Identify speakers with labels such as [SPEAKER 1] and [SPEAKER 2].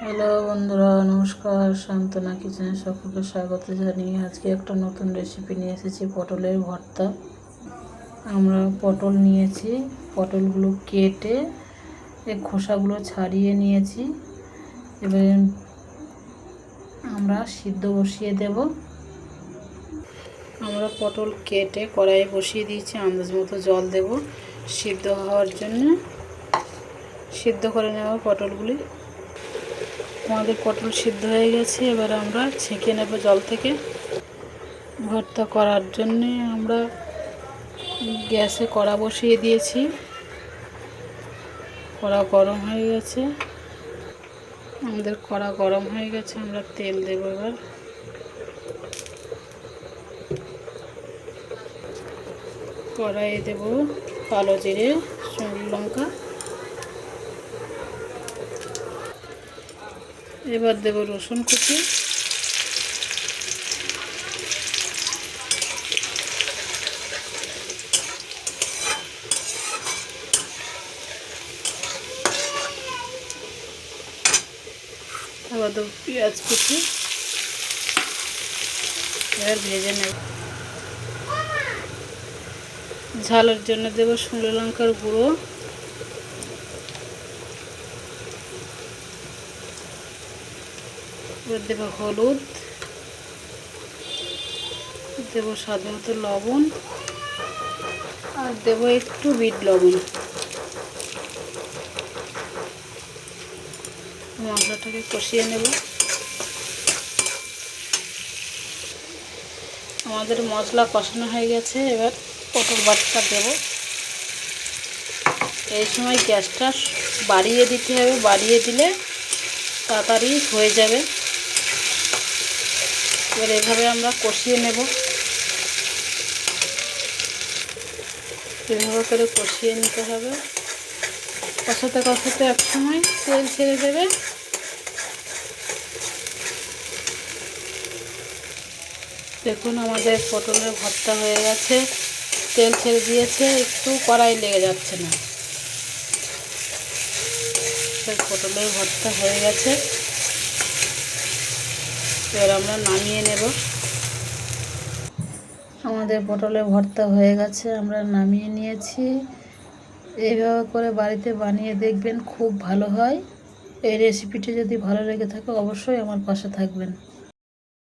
[SPEAKER 1] Hello বন্ধুরা, নমস্কার। সান্তনা কিচেনে সকলকে স্বাগত জানিয়ে আজকে একটা নতুন রেসিপি নিয়ে এসেছি, পটলের ভর্তা। আমরা পটল নিয়েছি, পটলগুলো কেটে খোসাগুলো ছাড়িয়ে নিয়েছি। এবারে আমরা সিদ্ধ বসিয়ে দেব। আমরা পটল কেটে কড়াইয়ে বসিয়ে দিয়েছি, আন্দাজ মতো জল দেব সিদ্ধ হওয়ার জন্য। সিদ্ধ করে নেব পটলগুলি। আমাদের পটল সিদ্ধ হয়ে গেছে, এবার আমরা ছেঁকে নেব জল থেকে। ভর্তা করার জন্যে আমরা গ্যাসে কড়া বসিয়ে দিয়েছি। কড়া গরম হয়ে গেছে, আমাদের কড়া গরম হয়ে গেছে। আমরা তেল দেব। এবার কড়াইয়ে দেব কালো জিরে, শুকনো লঙ্কা। এবার দেব রসুন কুচি, এবার দেব পেঁয়াজ কুচি। এবার ভেজে নেব। ঝালের জন্য দেব শুকনো লঙ্কার গুঁড়ো, এবার দেব হলুদ, দেব স্বাদ মতো লবণ, আর দেব একটু বিট লবণ। মশলাটাকে কষিয়ে নেব। আমাদের মশলা কষানো হয়ে গেছে, এবার পটল ভর্তা দেব। এই সময় গ্যাসটা বাড়িয়ে দিতে হবে, বাড়িয়ে দিলে তাড়াতাড়ি হয়ে যাবে। এবার এভাবে আমরা কষিয়ে নেব। এভাবে করে কষিয়ে নিতে হবে। কষাতে কষাতে এক সময় তেল ছেড়ে দেবে। দেখুন আমাদের পটলের ভর্তা হয়ে গেছে, তেল ছেড়ে দিয়েছে, একটু কড়াই লেগে যাচ্ছে না। পটলের ভর্তা হয়ে গেছে, এবার আমরা নামিয়ে নেব। আমাদের পটলের ভর্তা হয়ে গেছে, আমরা নামিয়ে নিয়েছি। এইভাবে করে বাড়িতে বানিয়ে দেখবেন, খুব ভালো হয়। এই রেসিপিটি যদি ভালো লেগে থাকে অবশ্যই আমার পাশে থাকবেন।